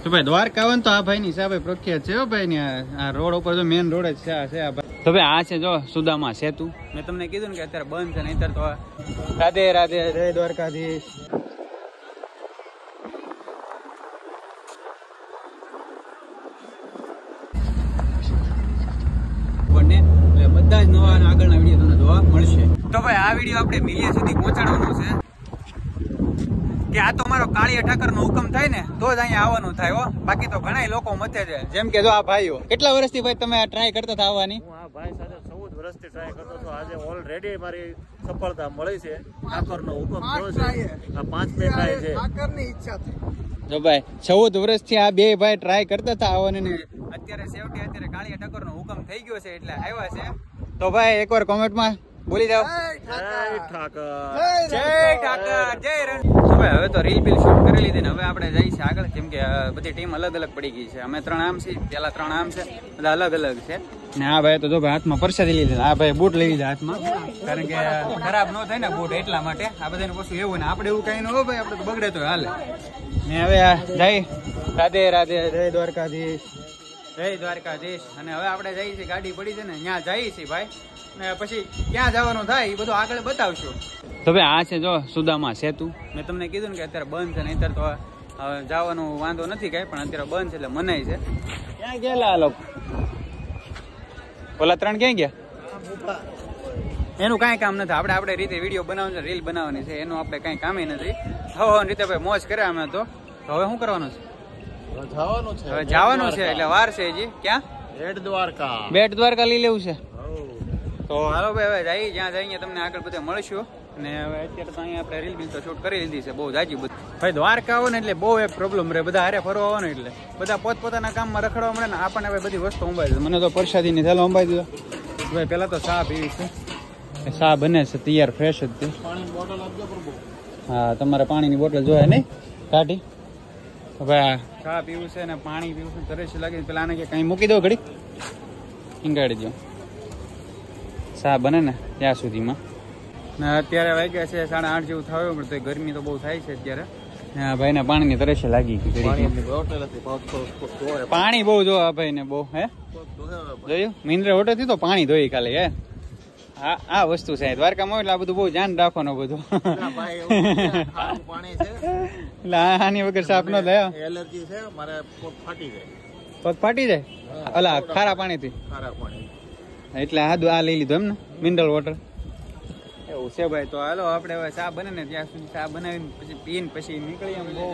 તો ભાઈ દ્વારકા આવે તો આ ભાઈ ની હિસાબે પ્રખ્યાત છે ભાઈ ને આ રોડ ઉપર જો મેન રોડ જ છે આ ભાઈ. તો ભાઈ આ છે જો સુદામા સેતુ. મેં તમને કીધું ને કે અત્યારે બંધ છે, નહીતર તો રાધે રાધે જય દ્વારકાધીશ. બધા જ નવા આગળના વિડીયો તમને જોવા મળશે. તો ભાઈ આ વિડીયો આપણે મિલિયન સુધી પહોંચાડવાનો છે કે આ તો મારો કાળિયા ઠાકર નો હુકમ થાય ને તો જ અહીંયા આવવાનું થાય હો. બાકી તો ઘણા લોકો મથે છે. જેમ કે જો આ ભાઈઓ કેટલા વર્ષથી ભાઈ તમે ટ્રાય કરતા હતા આવવાની? હું આ ભાઈ સાથે 14 વર્ષથી ટ્રાય કરતો હતો. આજે ઓલરેડી મારી સફળતા મળી છે. ઠાકર નો હુકમ થયો છે. આ 5મી ટ્રાય છે. ઠાકરની ઈચ્છા થઈ. જો ભાઈ 14 વર્ષથી આ બે ભાઈ ટ્રાય કરતા હતા આવવાની ને અત્યારે છેવટે અત્યારે કાળિયા ઠાકર નો હુકમ થઈ ગયો છે એટલે આવ્યા છે. તો ભાઈ એકવાર કોમેન્ટમાં બોલી જાઓ જય ઠાકર, જય ઠાકર, જય રણ. હવે તો રીલ બિલ શૂટ કરી લીધી ને હવે આપણે જઈએ છીએ આગળ, કેમ કે બધી ટીમ અલગ અલગ પડી ગઈ છે. અમે 3 આમ છીએ, પેલા 3 આમ છે, બધા અલગ અલગ છે. ને આ ભાઈ તો જો ભાઈ હાથમાં પરસાદી લીધી, આ ભાઈ બૂટ લઈ લીધા હાથમાં, કારણ કે ખરાબ ન થાય ને બૂટ એટલા માટે. આ બધાને વસ્તુ એવું ને આપણે એવું કઈ ન હોય ભાઈ, આપણે તો બગડે તો હાલે. ને હવે જઈ રાધે રાધે જય દ્વારકાધીશ, જય દ્વારકાધીશ. અને હવે આપણે જઈએ છીએ, ગાડી પડી છે ને ત્યાં જઈએ છીએ ભાઈ, ને પછી ક્યાં જવાનું થાય એ બધું આગળ બતાવશું. તો ભાઈ આ છે જો સુદામા સેતુ. મેં તમને કીધું ને કે અત્યારે બંધ છે, નહીતર તો જવાનું વાંધો નથી કઈ, પણ અત્યારે બંધ છે એટલે મનાય છે. ક્યાં ગયેલા આ લોકો? ઓલા 3 ક્યાં ગયા? એનું કાંઈ કામ નથી. આપણે રીતે વિડીયો બનાવવાનો છે, રીલ બનાવવાની છે, એનું આપણે કાંઈ કામ નથી. રીતે ભાઈ મોજ કર્યા અમે તો. હવે શું કરવાનું છે? હવે જવાનું છે એટલે વાર છે હજી. ક્યાં? બેટ દ્વારકા લઈ લેવું છે. તો હાલો ભાઈ હવે જઈએ, જ્યાં જઈએ તમને આગળ બધે મળશું. અને હવે અત્યારે તો અહીંયા આપણે રીલ બિલ તો શૂટ કરી લીધી છે બહુ જાજી બધી. ભાઈ દ્વારકા આવો ને એટલે બહુ એક પ્રોબ્લેમ રહે, બધા હારે ફરવા આવો ને એટલે બધા પોતપોતાના કામમાં રખડવા મળે ને આપણને હવે બધી વસ્તુ અંબાઈ દે. મને તો પ્રસાદીની થેલો અંબાઈ દીધો ભાઈ. પહેલા તો ચા પીવી છે, ચા બને છે તૈયાર ફ્રેશ જ તે. હા તમારે પાણીની બોટલ જોઈએ નહીં કાઢી? ભાઈ ચા પીવું છે ને પાણી પીવું છે, તરસ લાગી. પેલા આને કે કઈ મૂકી દો ઘડી, ઈંગાડી દો, ચા બને ને ત્યાં સુધીમાં. ને અત્યારે વાગ્યા છે 8:30 જેવું થયું, પણ તો ગરમી તો બહુ થાય છે અત્યારે. ભાઈને પાણીની તરસ લાગી ગઈ. પાણી બહુ જો આ ભાઈ ને બહુ હે જોયું મિનરલ વોટર થી તો પાણી ધોઈ ખાલી હે. આ વસ્તુ છે દ્વારકામાં એટલે આ બધું બહુ ધ્યાન રાખવાનું બધું. એટલે આની વગર સાફ ન થાય. એલર્જી છે મારે, પગ ફાટી જાય. પગ ફાટી જાય અલા ખારા પાણીથી? એટલે આ લઈ લીધું એમ ને મિનરલ વોટર. એવું છે ભાઈ. તો હાલો આપણે હવે ચા બને ને ત્યાં સુધી ચા બનાવીને પછી પીને પછી નીકળી. એમ બહુ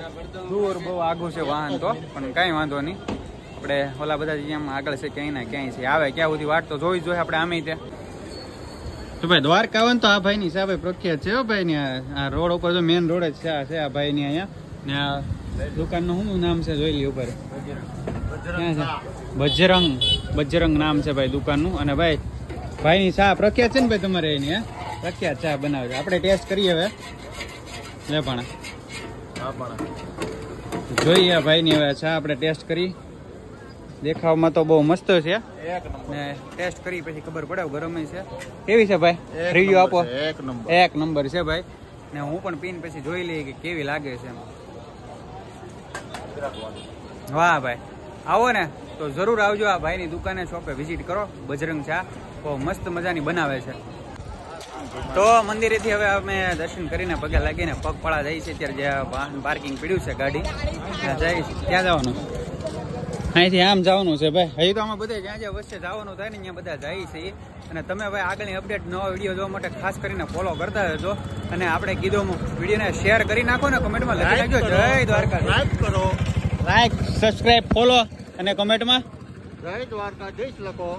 દૂર બહુ આગું છે વાહન તો, પણ કાંઈ વાંધો નહીં. આપણે ઓલા બધા જેમ આગળ છે ક્યાંય ના ક્યાંય છે, આવે ક્યાં સુધી વાટ તો જોઈ જોઈએ આપણે આમે ત્યાં. તો ભાઈ દ્વારકા આવે તો આ ભાઈ ની હિસાબે પ્રખ્યાત છે ભાઈ ને. આ રોડ ઉપર જો મેન રોડ જ છે આ ભાઈ ની અહીંયા. ને આ દુકાન નું શું નામ છે જોઈ લી ઉપર? બજરંગ નામ છે ભાઈ દુકાન નું. અને ભાઈ ની ચા પ્રખ્યાત છે ને ભાઈ તમારે એની? પ્રખ્યાત ચા બનાવે છે. આપણે ટેસ્ટ કરીએ હવે. લે પણ જોઈએ ભાઈ ની હવે ચા આપણે ટેસ્ટ કરી. દેખાવમાં તો બહુ મસ્ત છે, ને ટેસ્ટ કરી પછી ખબર પડે ગરમ છે કેવી છે ભાઈ. રિવ્યુ આપો. એક નંબર છે ભાઈ. ને હું પણ પીને પછી જોઈ લઈએ કે કેવી લાગે છે. વાહ ભાઈ, આવો ને તો જરૂર આવજો આ ભાઈની દુકાને, શોપે વિઝિટ કરો. બજરંગ ચા બહુ મસ્ત મજાની બનાવે છે. તો મંદિરેથી હવે અમે દર્શન કરીને પગે લાગીને પગપાળા જઈએ છીએ. અત્યારે જે વાહન પાર્કિંગ પડ્યું છે ગાડી ત્યાં જઈએ છીએ. ક્યાં જવાનું? અહીંથી આમ જવાનું છે ભાઈ. હજી તો આમાં બધે જ્યાં જ્યાં વચ્ચે જવાનું થાય ને ત્યાં બધા જાય છે. અને તમે ભાઈ આગળની અપડેટ નવા વિડીયો જોવા માટે ખાસ કરીને ફોલો કરતા રહેજો. અને આપણે કીધું વિડીયોને શેર કરી નાખો ને, કમેન્ટમાં લખી નાખજો જય દ્વારકા. લાઈક કરો, લાઈક સબસ્ક્રાઈબ ફોલો અને કમેન્ટમાં જય દ્વારકાધીશ લખો.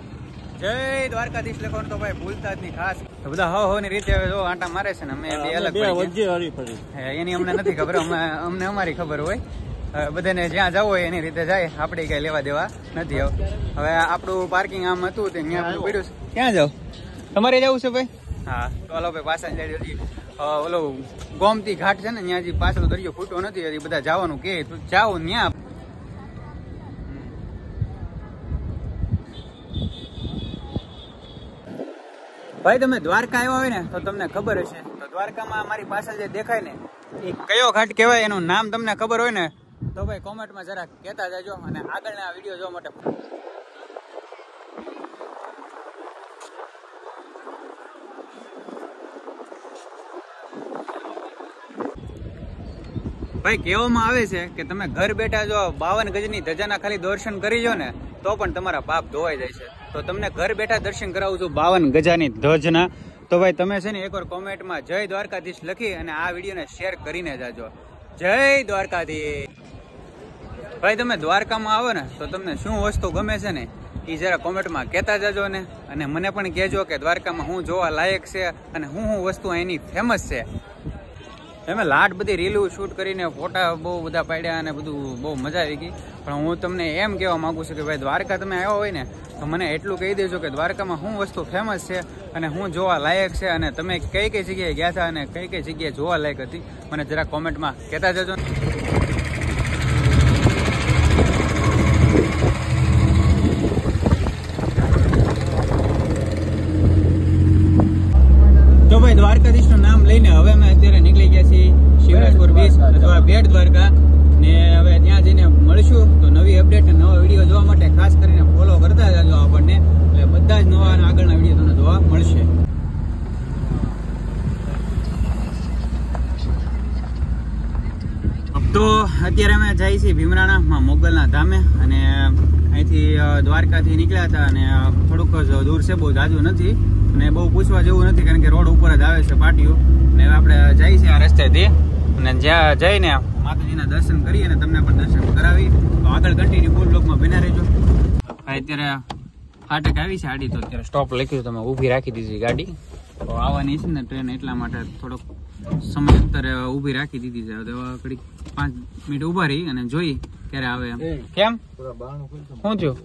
જય દ્વારકાધીશ લખો તો ભાઈ ભૂલતા જ નહીં ખાસ. બધા હો ની રીતે હવે જો આંટા મારે છે ને અમે બે અલગ એની અમને નથી ખબર, અમને અમારી ખબર હોય. બધાને જ્યાં જવું હોય એની રીતે જાય, આપણે કઈ લેવા દેવા નથી. હવે આપણું પાર્કિંગ આમ હતું તે ત્યાં પડ્યું છે. ક્યાં જાવ? તમારે જવું છે ભાઈ? હા તો હાલો ભાઈ પાછા જઈ. ઓલો ગોમતી ઘાટ છે ને ત્યાં હજી પાછળ દરિયો ફૂટો નથી, હજી બધા જવાનું કે જાવ ત્યાં. ભાઈ તમે દ્વારકા આવ્યા હોય ને તો તમને ખબર હશે. તો દ્વારકામાં મારી પાછળ જે દેખાય ને એ કયો ઘાટ કહેવાય એનું નામ તમને ખબર હોય ને તો ભાઈ કોમેન્ટમાં જરા કહેતા જજો અને આગળના વિડીયો જોવા માટે ભાઈ કહેવામાં આવે છે કે તમે ઘર બેઠા જો 52 ગજની ધજાના ખાલી દર્શન કરી જો ને તો પણ તમારા પાપ ધોવાઈ જાય છે. તો તમને ઘર બેઠા દર્શન કરાવું છું 52 ગજાની ધજના. તો ભાઈ તમે છે ને એકવાર કોમેન્ટમાં જય દ્વારકાધીશ લખી અને આ વિડીયોને શેર કરીને જાજો. જય દ્વારકાધીશ. ભાઈ તમે દ્વારકામાં આવો ને તો તમને શું વસ્તુ ગમે છે ને એ જરા કોમેન્ટમાં કહેતા જાજો ને, અને મને પણ કહેજો કે દ્વારકામાં હું જોવા લાયક છે અને હું વસ્તુ એની ફેમસ છે. અમે લાટ બધી રીલું શૂટ કરીને ફોટા બહુ બધા પાડ્યા અને બધું બહુ મજા આવી ગઈ. પણ હું તમને એમ કહેવા માંગુ છું કે ભાઈ દ્વારકા તમે આવ્યા હોય ને તો મને એટલું કહી દેજો કે દ્વારકામાં શું વસ્તુ ફેમસ છે અને હું જોવા લાયક છે, અને તમે કઈ કઈ જગ્યાએ ગયા હતા અને કઈ કઈ જગ્યાએ જોવા લાયક હતી મને જરા કોમેન્ટમાં કહેતા જજો. તો ભાઈ દ્વારકાધીશનું નામ લઈને હવે અમે અત્યારે નીકળી ગયા છીએ શિવરાજપુર બીચ અથવા બેટ દ્વારકા ને હવે ત્યાં જઈને મળશું. તો નવી અપડેટ અને નવા વિડીયો જોવા માટે ખાસ કરીને ફોલો કરતા જજો આપણને, એટલે બધા જ નવા અને આગળના વિડીયો તમને જોવા મળશે. તો અત્યારે અમે જઈએ છીએ ભીમરાણામાં મોગલના ધામે, અને અહીંથી દ્વારકાથી નીકળ્યા હતા અને થોડુંક જ દૂર છે, બહુ જાજુ નથી અને બહુ પૂછવા જેવું નથી કારણ કે રોડ ઉપર જ આવે છે પાટીઓ. ને હવે આપણે જઈએ છીએ આ રસ્તેથી અને જ્યાં જઈને માતાજીના દર્શન કરીએ અને તમને પણ દર્શન કરાવી. તો આગળ કન્ટિન્યુ ફૂલ બ્લોકમાં બન્યા રહેજો. અત્યારે ફાટક આવી છે આડી, તો અત્યારે સ્ટોપ લખ્યું, તમે ઊભી રાખી દીધી ગાડી. તો આવવાની છે ને ટ્રેન, એટલા માટે થોડોક સમય અંતરે ઊભી રાખી દીધી છે. હવે ઘડીક 5 મિનિટ ઊભા રહી અને જોઈ ક્યારે આવે એમ. કેમ શું થયું?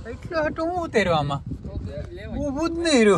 એટલું હાટું હું ઉતર્યો આમાં ઊભું જ નહીં રહ્યું.